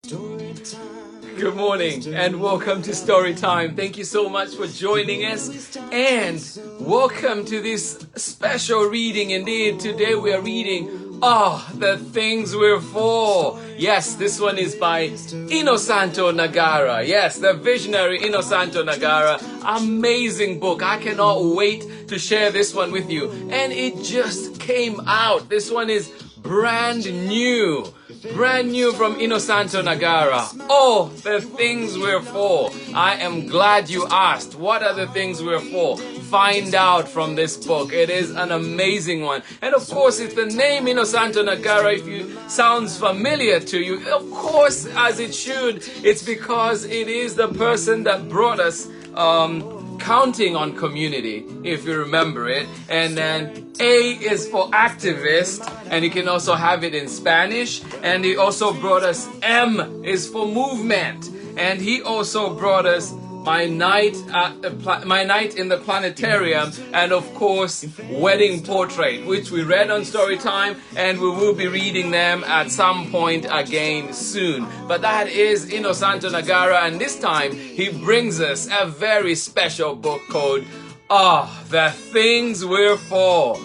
Good morning and welcome to Story Time. Thank you so much for joining us and welcome to this special reading. Indeed, today we are reading The Things We're For. Yes, this one is by Innosanto Nagara. Yes, the visionary Innosanto Nagara. Amazing book. I cannot wait to share this one with you. And it just came out. This one is brand new. Brand new from Innosanto Nagara. The things we're for. I am glad you asked. What are the things we're for? Find out from this book. It is an amazing one. And of course, if the name Innosanto Nagara, if you sounds familiar to you, of course, as it should, it's because it is the person that brought us counting on community, if you remember it. And then A is for activist, and you can also have it in Spanish. And he also brought us M is for movement, and he also brought us my night in the planetarium, and of course wedding portrait, which we read on Storytime, and we will be reading them at some point again soon. But that is Innosanto Nagara, and this time he brings us a very special book called The Things We're For.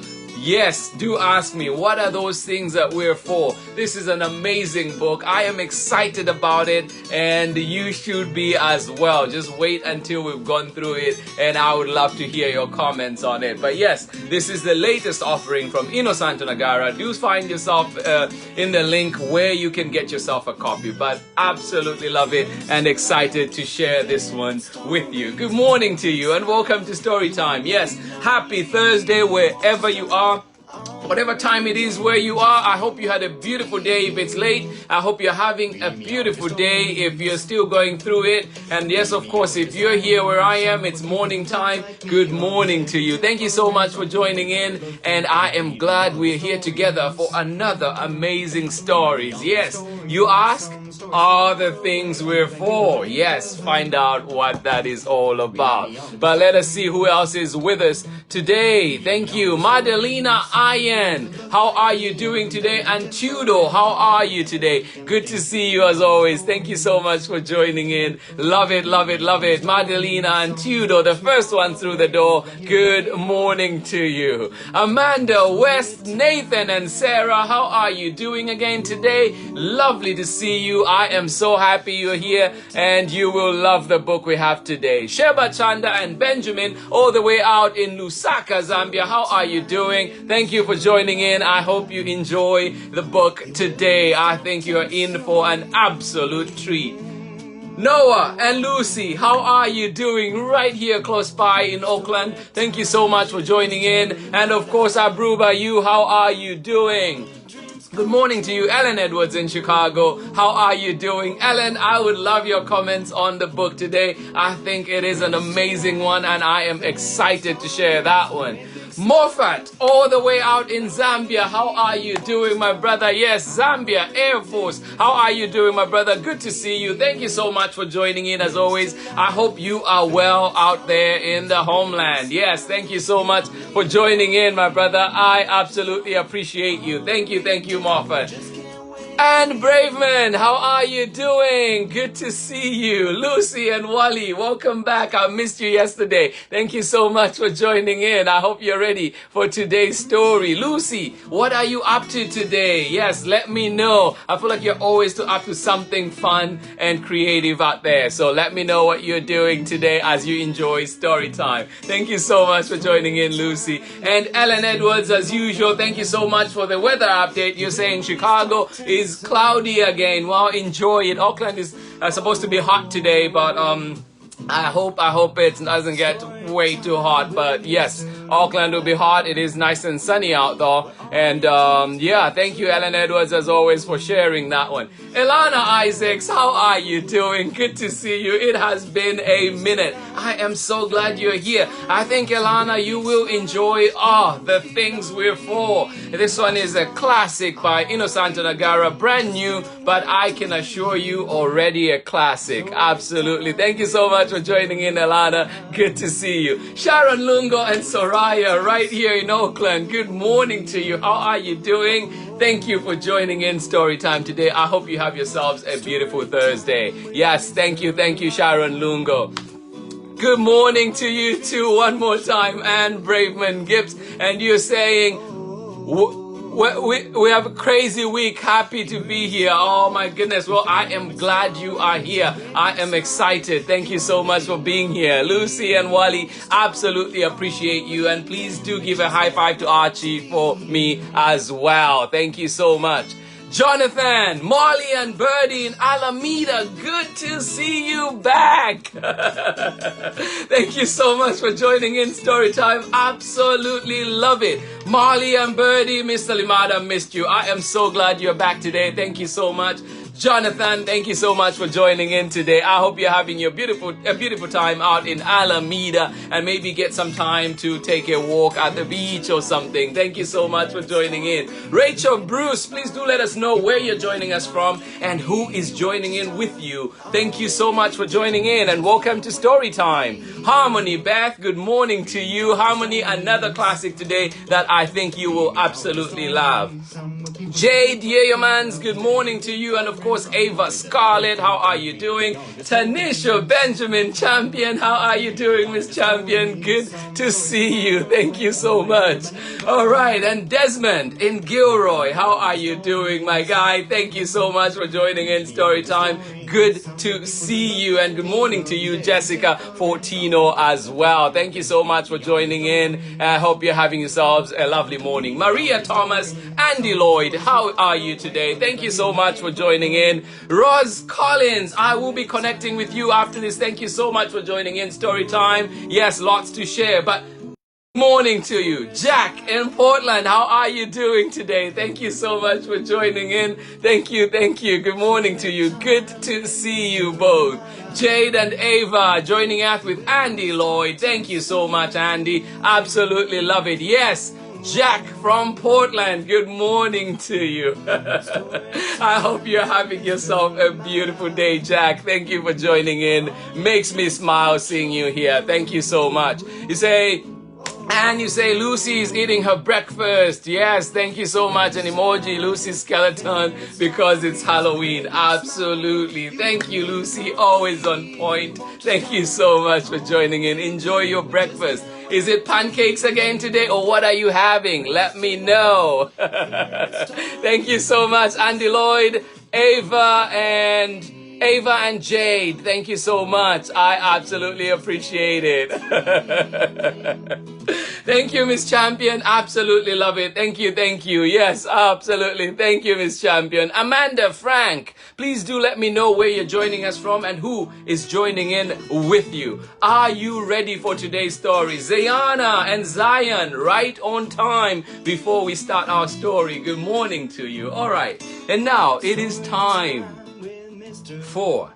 Yes, do ask me, what are those things that we're for? This is an amazing book. I am excited about it, and you should be as well. Just wait until we've gone through it, and I would love to hear your comments on it. But yes, this is the latest offering from Innosanto Nagara. Do find yourself in the link where you can get yourself a copy. But absolutely love it and excited to share this one with you. Good morning to you and welcome to Storytime. Yes, happy Thursday wherever you are. Whatever time it is where you are, I hope you had a beautiful day. If it's late, I hope you're having a beautiful day if you're still going through it. And yes, of course, if you're here where I am, it's morning time. Good morning to you. Thank you so much for joining in. And I am glad we're here together for another amazing stories. Yes, you ask, are the things we're for? Yes, find out what that is all about. But let us see who else is with us today. Thank you. Madalena Ian, how are you doing today? And Tudo, how are you today? Good to see you as always. Thank you so much for joining in. Love it, love it, love it. Madalena and Tudo, the first one through the door. Good morning to you. Amanda, West, Nathan and Sarah, how are you doing again today? Lovely to see you. I am so happy you're here and you will love the book we have today. Sheba Chanda and Benjamin, all the way out in Lusaka, Zambia. How are you doing? Thank you for joining in. I hope you enjoy the book today. I think you're in for an absolute treat. Noah and Lucy, how are you doing right here close by in Auckland? Thank you so much for joining in. And of course, Abruba, you, how are you doing? Good morning to you, Ellen Edwards in Chicago. How are you doing? Ellen, I would love your comments on the book today. I think it is an amazing one and I am excited to share that one. Moffat, all the way out in Zambia. How are you doing, my brother? Yes, Zambia Air Force. How are you doing, my brother? Good to see you. Thank you so much for joining in as always. I hope you are well out there in the homeland. Yes, thank you so much for joining in, my brother. I absolutely appreciate you. Thank you, Moffat. And Braveman, how are you doing? Good to see you. Lucy and Wally, welcome back. I missed you yesterday. Thank you so much for joining in. I hope you're ready for today's story. Lucy, what are you up to today? Yes, let me know. I feel like you're always up to something fun and creative out there. So let me know what you're doing today as you enjoy story time. Thank you so much for joining in, Lucy. And Ellen Edwards, as usual, thank you so much for the weather update. You're saying Chicago is cloudy again. Well, enjoy it. Auckland is supposed to be hot today, but I hope it doesn't get way too hot. But yes, Auckland will be hot. It is nice and sunny out though. And yeah, thank you, Ellen Edwards, as always, for sharing that one. Elana Isaacs, how are you doing? Good to see you. It has been a minute. I am so glad you're here. I think, Elana, you will enjoy The Things We're For. This one is a classic by Innosanto Nagara, brand new, but I can assure you already a classic. Absolutely. Thank you so much for joining in, Elana. Good to see see you. Sharon Lungo and Soraya right here in Oakland. Good morning to you. How are you doing? Thank you for joining in Storytime today. I hope you have yourselves a beautiful Thursday. Yes, thank you, Sharon Lungo. Good morning to you too one more time, and Braveman Gibbs. And you're saying, we have a crazy week. Happy to be here. Oh my goodness. Well, I am glad you are here. I am excited. Thank you so much for being here. Lucy and Wally, absolutely appreciate you. And please do give a high five to Archie for me as well. Thank you so much. Jonathan, Molly and Birdie in Alameda, good to see you back. Thank you so much for joining in Storytime. Absolutely love it. Molly and Birdie, Mr. Limada, missed you. I am so glad you're back today. Thank you so much. Jonathan, thank you so much for joining in today. I hope you're having a beautiful time out in Alameda, and maybe get some time to take a walk at the beach or something. Thank you so much for joining in. Rachel Bruce, please do let us know where you're joining us from and who is joining in with you. Thank you so much for joining in, and welcome to Storytime. Harmony Beth, good morning to you. Harmony, another classic today that I think you will absolutely love. Jade Yeomans, good morning to you. And of course, Ava Scarlett, how are you doing? Tanisha Benjamin Champion, how are you doing, Miss Champion? Good to see you. Thank you so much. All right, and Desmond in Gilroy, how are you doing, my guy? Thank you so much for joining in Storytime. Good to see you, and good morning to you, Jessica Fortino, as well. Thank you so much for joining in. I hope you're having yourselves a lovely morning. Maria Thomas, Andy Lloyd, how are you today? Thank you so much for joining in. Roz Collins, I will be connecting with you after this. Thank you so much for joining in Storytime. Yes, lots to share, but morning to you. Jack in Portland, how are you doing today? Thank you so much for joining in. Thank you. Good morning to you. Good to see you both. Jade and Ava joining us with Andy Lloyd. Thank you so much, Andy. Absolutely love it. Yes, Jack from Portland, good morning to you. I hope you're having yourself a beautiful day, Jack. Thank you for joining in. Makes me smile seeing you here. Thank you so much. You say Lucy is eating her breakfast. Yes, thank you so much. An emoji, Lucy's skeleton, because it's Halloween. Absolutely. Thank you, Lucy. Always on point. Thank you so much for joining in. Enjoy your breakfast. Is it pancakes again today, or what are you having? Let me know. Thank you so much, Andy Lloyd, Ava and Jade. Thank you so much. I absolutely appreciate it. Thank you, Miss Champion. Absolutely love it. Thank you. Yes, absolutely. Thank you, Miss Champion. Amanda, Frank, please do let me know where you're joining us from and who is joining in with you. Are you ready for today's story? Zayana and Zion, right on time before we start our story. Good morning to you. All right. And now it is time for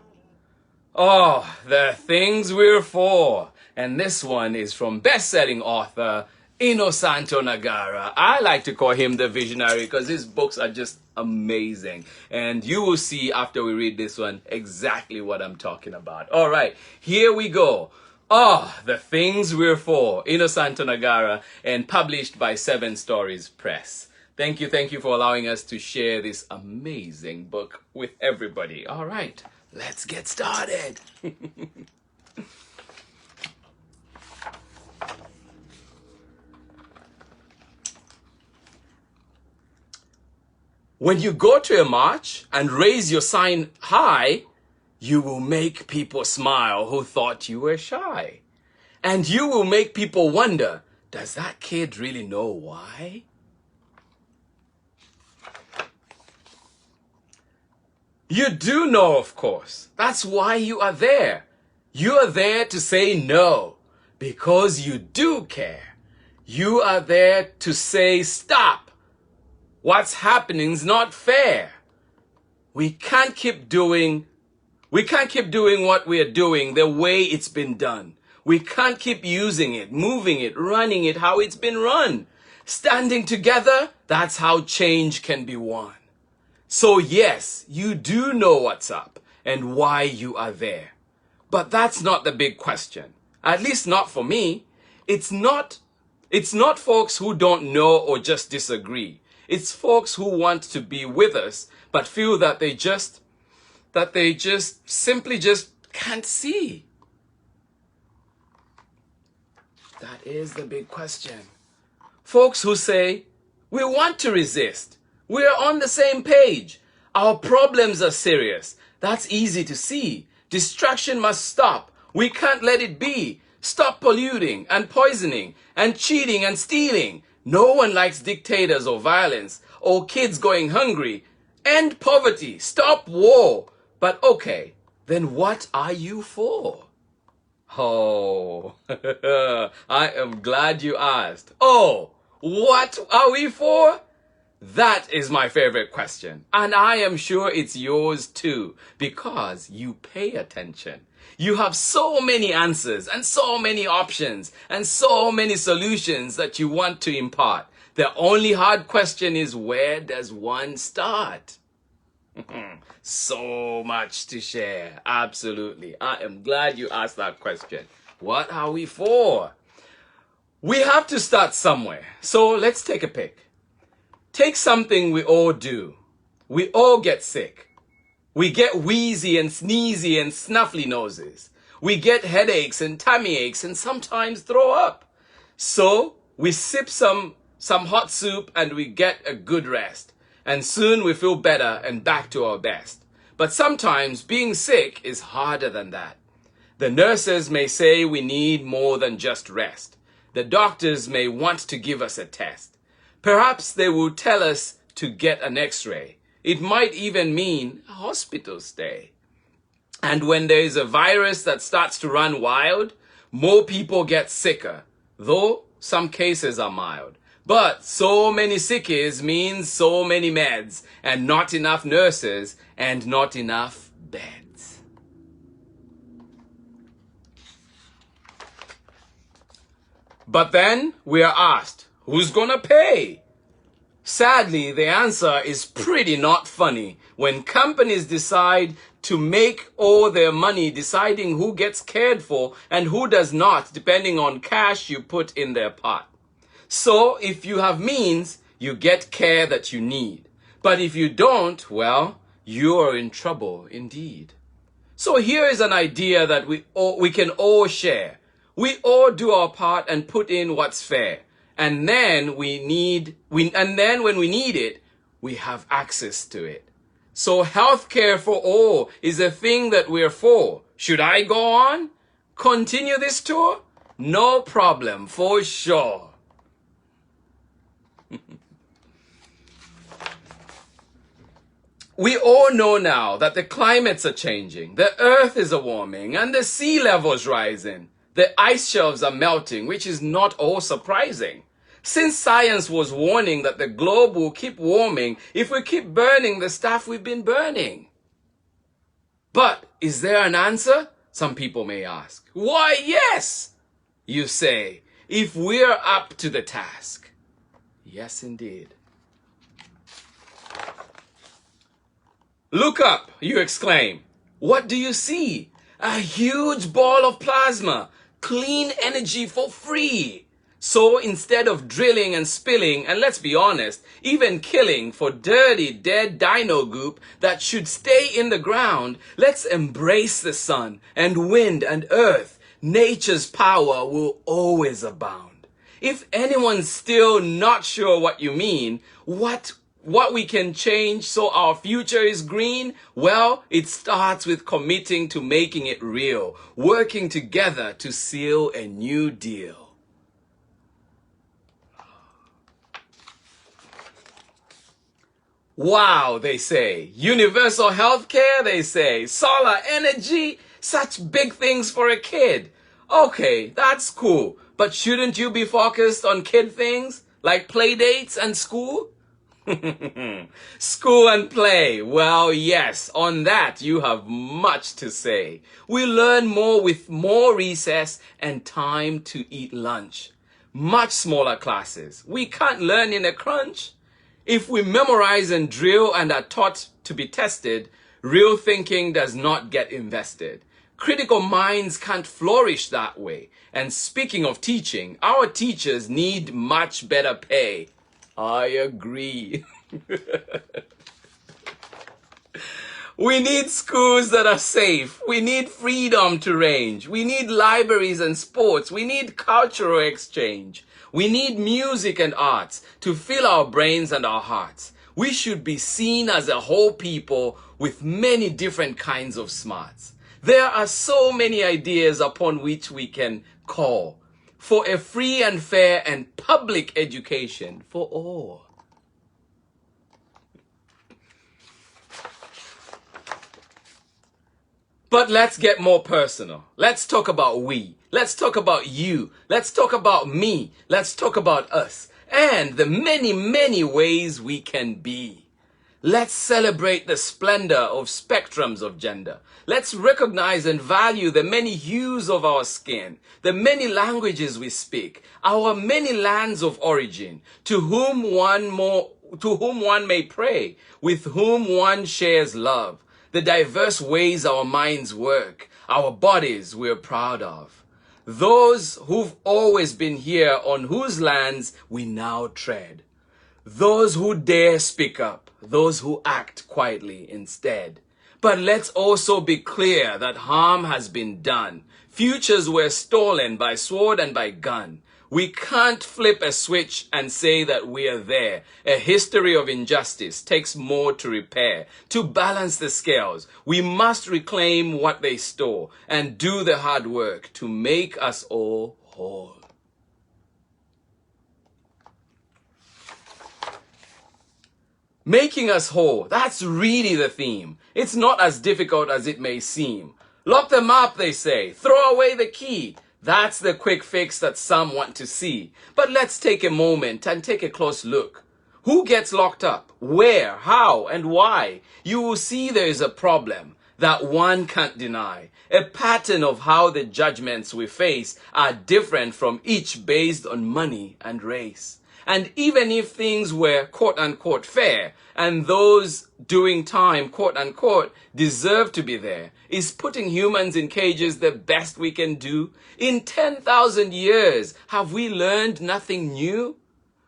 the things we're for. And this one is from best-selling author Innosanto Nagara. I like to call him the visionary because his books are just amazing. And you will see after we read this one exactly what I'm talking about. All right, here we go. The Things We're For, Innosanto Nagara, and published by 7 Stories Press. Thank you for allowing us to share this amazing book with everybody. All right, let's get started. When you go to a march and raise your sign high, you will make people smile who thought you were shy. And you will make people wonder, does that kid really know why? You do know, of course. That's why you are there. You are there to say no, because you do care. You are there to say stop. What's happening is not fair. We can't keep doing what we are doing the way it's been done. We can't keep using it, moving it, running it how it's been run. Standing together, that's how change can be won. So yes, you do know what's up and why you are there. But that's not the big question. At least not for me. It's not folks who don't know or just disagree. It's folks who want to be with us, but feel that they just simply just can't see. That is the big question. Folks who say, we want to resist. We're on the same page. Our problems are serious. That's easy to see. Distraction must stop. We can't let it be. Stop polluting and poisoning and cheating and stealing. No one likes dictators or violence or kids going hungry. End poverty. Stop war. But okay, then what are you for? Oh, I am glad you asked. Oh, what are we for? That is my favorite question. And I am sure it's yours too, because you pay attention. You have so many answers and so many options and so many solutions that you want to impart. The only hard question is, where does one start? So much to share. Absolutely. I am glad you asked that question. What are we for? We have to start somewhere. So let's take a pick. Take something we all do. We all get sick. We get wheezy and sneezy and snuffly noses. We get headaches and tummy aches and sometimes throw up. So we sip some hot soup and we get a good rest. And soon we feel better and back to our best. But sometimes being sick is harder than that. The nurses may say we need more than just rest. The doctors may want to give us a test. Perhaps they will tell us to get an x-ray. It might even mean a hospital stay. And when there is a virus that starts to run wild, more people get sicker, though some cases are mild. But so many sickies means so many meds, and not enough nurses, and not enough beds. But then we are asked, who's gonna pay? Sadly, the answer is pretty not funny when companies decide to make all their money deciding who gets cared for and who does not, depending on cash you put in their pot. So if you have means, you get care that you need. But if you don't, well, you are in trouble indeed. So here is an idea that we can all share. We all do our part and put in what's fair. And then when we need it, we have access to it. So healthcare for all is a thing that we're for. Should I go on? Continue this tour? No problem, for sure. We all know now that the climates are changing, the earth is warming, and the sea level's rising. The ice shelves are melting, which is not all surprising. Since science was warning that the globe will keep warming if we keep burning the stuff we've been burning. But is there an answer? Some people may ask. Why, yes, you say, if we're up to the task. Yes, indeed. Look up, you exclaim. What do you see? A huge ball of plasma, clean energy for free. So instead of drilling and spilling, and let's be honest, even killing for dirty, dead dino goop that should stay in the ground, let's embrace the sun and wind and earth. Nature's power will always abound. If anyone's still not sure what you mean, what we can change so our future is green, well, it starts with committing to making it real, working together to seal a new deal. Wow, they say. Universal healthcare, they say. Solar energy, such big things for a kid. Okay, that's cool. But shouldn't you be focused on kid things like play dates and school? School and play. Well, yes, on that you have much to say. We learn more with more recess and time to eat lunch. Much smaller classes. We can't learn in a crunch. If we memorize and drill and are taught to be tested, real thinking does not get invested. Critical minds can't flourish that way. And speaking of teaching, our teachers need much better pay. I agree. We need schools that are safe. We need freedom to range. We need libraries and sports. We need cultural exchange. We need music and arts to fill our brains and our hearts. We should be seen as a whole people with many different kinds of smarts. There are so many ideas upon which we can call for a free and fair and public education for all. But let's get more personal. Let's talk about we. Let's talk about you. Let's talk about me. Let's talk about us and the many, many ways we can be. Let's celebrate the splendor of spectrums of gender. Let's recognize and value the many hues of our skin, the many languages we speak, our many lands of origin, to whom one may pray, with whom one shares love, the diverse ways our minds work, our bodies we're proud of. Those who've always been here, on whose lands we now tread. Those who dare speak up, those who act quietly instead. But let's also be clear that harm has been done. Futures were stolen by sword and by gun. We can't flip a switch and say that we are there. A history of injustice takes more to repair. To balance the scales, we must reclaim what they stole and do the hard work to make us all whole. Making us whole, that's really the theme. It's not as difficult as it may seem. Lock them up, they say. Throw away the key. That's the quick fix that some want to see. But let's take a moment and take a close look. Who gets locked up? Where? How? And why? You will see there is a problem that one can't deny. A pattern of how the judgments we face are different from each based on money and race. And even if things were quote-unquote fair, and those doing time quote-unquote deserve to be there, is putting humans in cages the best we can do? In 10,000 years, have we learned nothing new?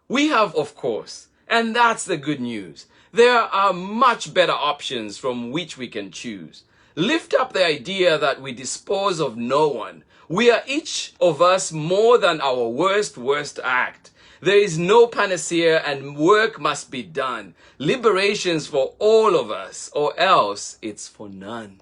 We have, of course, and that's the good news. There are much better options from which we can choose. Lift up the idea that we dispose of no one. We are each of us more than our worst act. There is no panacea and work must be done. Liberation's for all of us, or else it's for none.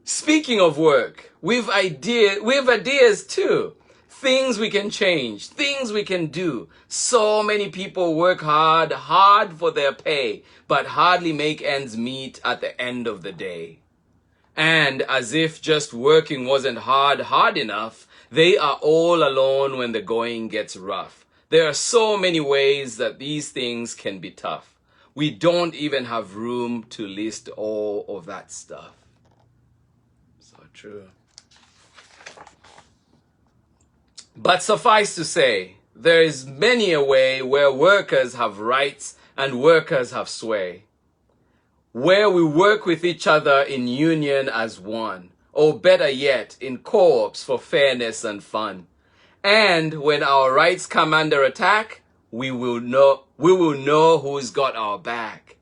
Speaking of work, we've ideas too. Things we can change, things we can do. So many people work hard for their pay, but hardly make ends meet at the end of the day. And as if just working wasn't hard enough, they are all alone when the going gets rough. There are so many ways that these things can be tough. We don't even have room to list all of that stuff. So true. But suffice to say, there is many a way where workers have rights and workers have sway, where we work with each other in union as one, or better yet, in co-ops for fairness and fun. And when our rights come under attack, we will know who's got our back.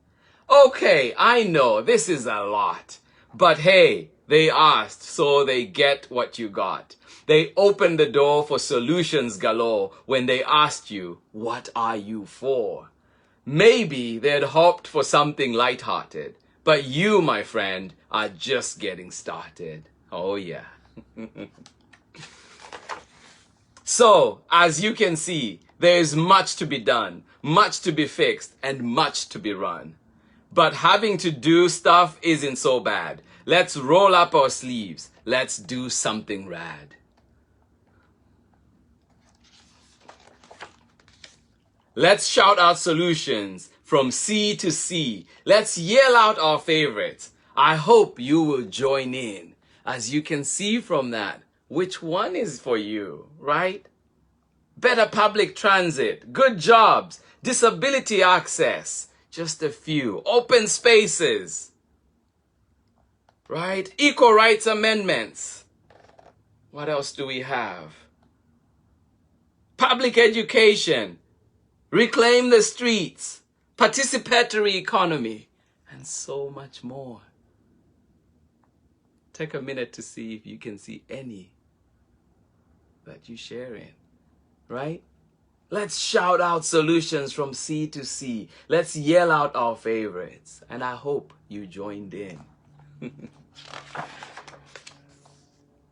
Okay, I know this is a lot, but hey, they asked, so they get what you got. They opened the door for solutions galore when they asked you, what are you for? Maybe they'd hoped for something lighthearted, but you, my friend, are just getting started. Oh yeah. So, as you can see, there is much to be done, much to be fixed, and much to be run. But having to do stuff isn't so bad. Let's roll up our sleeves. Let's do something rad. Let's shout out solutions from sea to sea. Let's yell out our favorites. I hope you will join in. As you can see from that, which one is for you, right? Better public transit, good jobs, disability access. just a few. Open spaces, right? Equal rights amendments. What else do we have? Public education, reclaim the streets, participatory economy, and so much more. Take a minute to see if you can see any that you share in, right? Let's shout out solutions from sea to sea. Let's yell out our favorites. And I hope you joined in.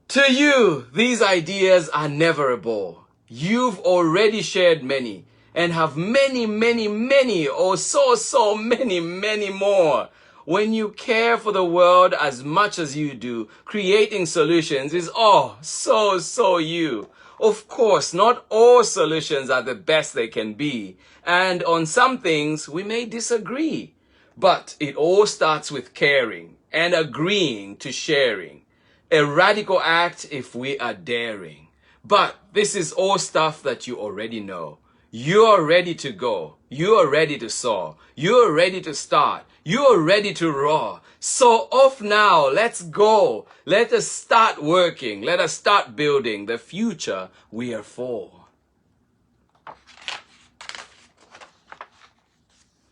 To you, these ideas are never a bore. You've already shared many and have many, many, many, or so many, many more. When you care for the world as much as you do, creating solutions is so you. Of course, not all solutions are the best they can be. And on some things, we may disagree. But it all starts with caring and agreeing to sharing. A radical act if we are daring. But this is all stuff that you already know. You are ready to go. You are ready to soar. You are ready to start. You are ready to roar. So off now. Let's go. Let us start working. Let us start building the future we are for.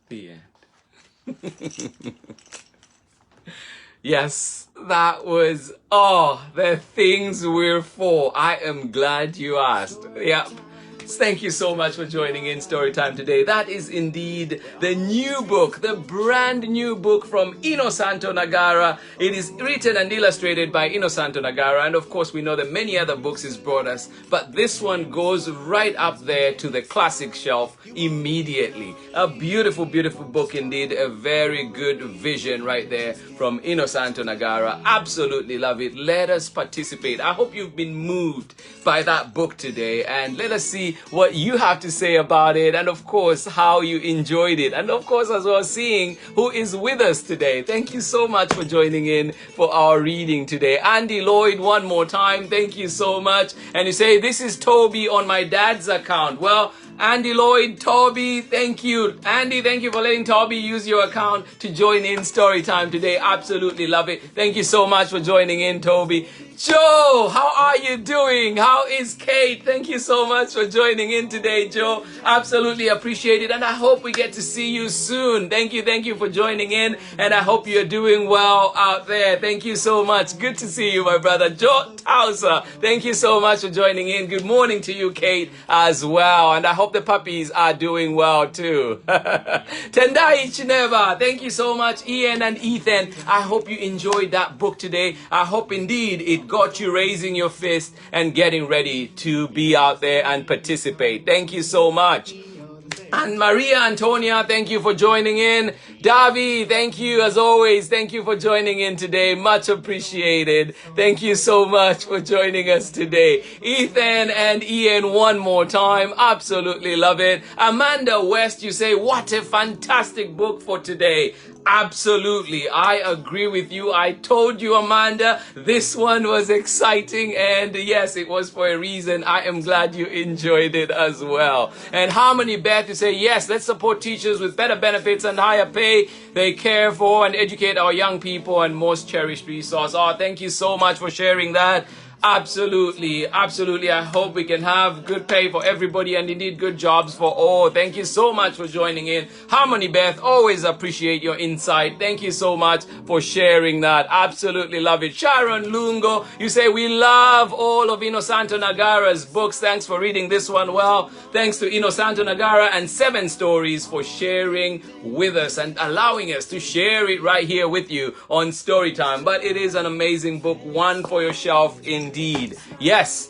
The end. Yes, that was, the things we're for. I am glad you asked. Yep. Thank you so much for joining in Storytime today. That is indeed the new book, the brand new book from Innosanto Nagara. It is written and illustrated by Innosanto Nagara. And of course, we know that many other books he's brought us. But this one goes right up there to the classic shelf immediately. A beautiful, beautiful book indeed. A very good vision right there from Innosanto Nagara. Absolutely love it. Let us participate. I hope you've been moved by that book today. And let us see what you have to say about it, and of course how you enjoyed it, and of course as well seeing who is with us today. Thank you so much for joining in for our reading today. Andy Lloyd, one more time, thank you so much. And you say, this is Toby on my dad's account. Well, Andy Lloyd, Toby, thank you. Andy, thank you for letting Toby use your account to join in Storytime today. Absolutely love it. Thank you so much for joining in, Toby. Joe, how are you doing? How is Kate? Thank you so much for joining in today, Joe. Absolutely appreciate it. And I hope we get to see you soon. Thank you for joining in. And I hope you're doing well out there. Thank you so much. Good to see you, my brother. Joe Tausa, thank you so much for joining in. Good morning to you, Kate, as well. And I hope the puppies are doing well too. Tendai Chineva, thank you so much. Ian and Ethan, I hope you enjoyed that book today. I hope indeed it got you raising your fist and getting ready to be out there and participate. Thank you so much. And Maria Antonia, thank you for joining in. Davi, thank you as always. Thank you for joining in today. Much appreciated. Thank you so much for joining us today. Ethan and Ian, one more time. Absolutely love it. Amanda West, you say, what a fantastic book for today. Absolutely. I agree with you. I told you, Amanda, this one was exciting. And yes, it was for a reason. I am glad you enjoyed it as well. And Harmony Beth, you say, yes, let's support teachers with better benefits and higher pay. They care for and educate our young people and most cherished resource. Oh, thank you so much for sharing that. Absolutely, absolutely. I hope we can have good pay for everybody and indeed good jobs for all. Thank you so much for joining in. Harmony Beth, always appreciate your insight. Thank you so much for sharing that. Absolutely love it. Sharon Lungo, you say we love all of Innosanto Nagara's books. Thanks for reading this one well. Thanks to Innosanto Nagara and 7 Stories for sharing with us and allowing us to share it right here with you on Storytime. But it is an amazing book, one for your shelf indeed. Yes,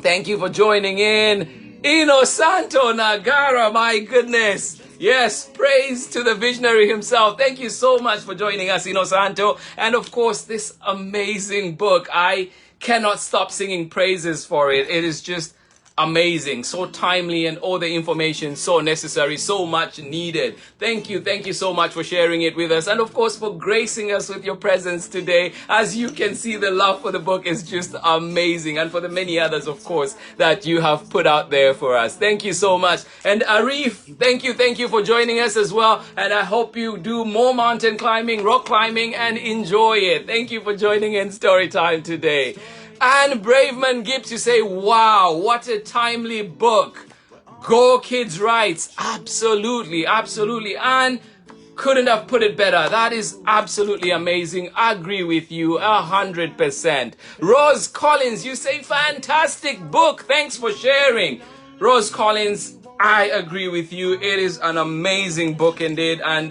thank you for joining in. Innosanto Nagara, my goodness. Yes, praise to the visionary himself. Thank you so much for joining us, Innosanto. And of course, this amazing book. I cannot stop singing praises for it. It is just amazing, so timely, and all the information so necessary, so much needed. Thank you so much for sharing it with us, and of course for gracing us with your presence today. As you can see, the love for the book is just amazing, and for the many others, of course, that you have put out there for us. Thank you so much. And Arif, thank you for joining us as well, and I hope you do more mountain climbing, rock climbing, and enjoy it. Thank you for joining in Storytime today. And Braveman Gibbs, you say, wow, what a timely book. Go Kids Rights. Absolutely. And couldn't have put it better. That is absolutely amazing. I agree with you 100%. Rose Collins, you say, fantastic book. Thanks for sharing. Rose Collins, I agree with you. It is an amazing book indeed. And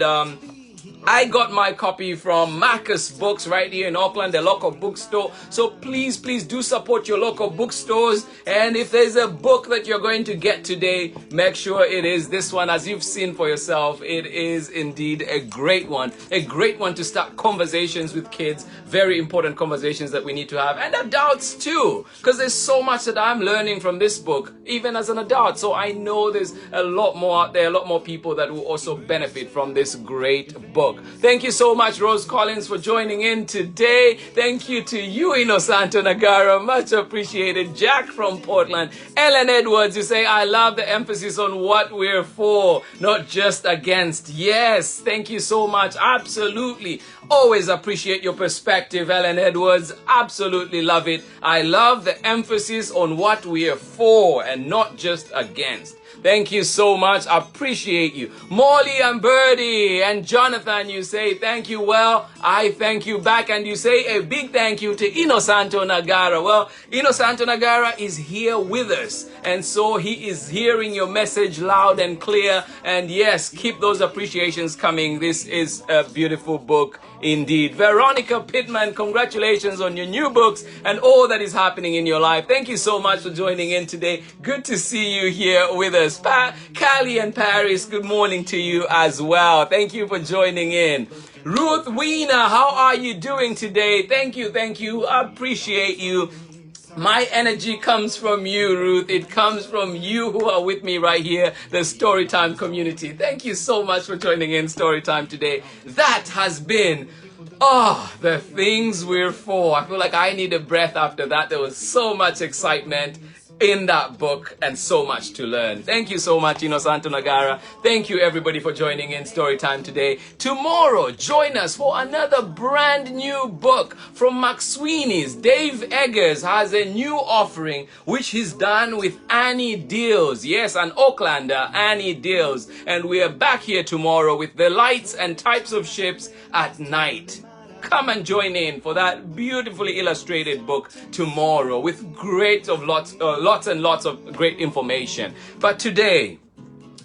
I got my copy from Marcus Books right here in Auckland, the local bookstore. So please do support your local bookstores. And if there's a book that you're going to get today, make sure it is this one. As you've seen for yourself, it is indeed a great one. A great one to start conversations with kids. Very important conversations that we need to have. And adults too. Because there's so much that I'm learning from this book, even as an adult. So I know there's a lot more out there, a lot more people that will also benefit from this great book. Thank you so much, Rose Collins, for joining in today. Thank you to you, Innosanto Nagara. Much appreciated. Jack from Portland. Ellen Edwards, you say, I love the emphasis on what we're for, not just against. Yes, thank you so much. Absolutely. Always appreciate your perspective, Ellen Edwards. Absolutely love it. I love the emphasis on what we are for and not just against. Thank you so much. Appreciate you. Molly and Birdie and Jonathan, you say thank you. Well, I thank you back. And you say a big thank you to Innosanto Nagara. Well, Innosanto Nagara is here with us. And so he is hearing your message loud and clear. And yes, keep those appreciations coming. This is a beautiful book indeed. Veronica Pittman, congratulations on your new books and all that is happening in your life. Thank you so much for joining in today. Good to see you here with us. Callie and Paris, good morning to you as well. Thank you for joining in. Ruth Wiener, how are you doing today? Thank you. I appreciate you. My energy comes from you, Ruth. It comes from you who are with me right here, the Storytime community. Thank you so much for joining in Storytime today. That has been, the things we're for. I feel like I need a breath after that. There was so much excitement in that book and so much to learn. Thank you so much, Innosanto Nagara. Thank you everybody for joining in Storytime today. Tomorrow, join us for another brand new book from McSweeney's. Dave Eggers has a new offering which he's done with Annie Dills. Yes, an Aucklander, Annie Dills. And we are back here tomorrow with The Lights and Types of Ships at Night. Come and join in for that beautifully illustrated book tomorrow with lots and lots of great information. But today,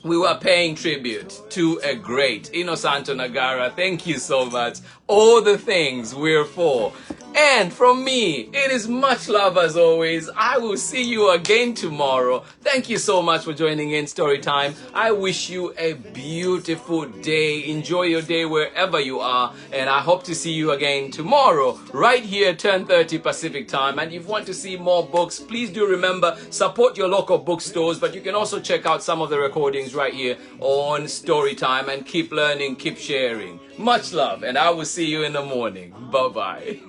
we were paying tribute to a great Innosanto Nagara. Thank you so much. All the things we're for. And from me, it is much love as always. I will see you again tomorrow. Thank you so much for joining in Storytime. I wish you a beautiful day. Enjoy your day wherever you are. And I hope to see you again tomorrow, right here, 10:30 Pacific time. And if you want to see more books, please do remember, support your local bookstores. But you can also check out some of the recordings right here on Storytime. And keep learning, keep sharing. Much love, and I will see you in the morning. Bye-bye.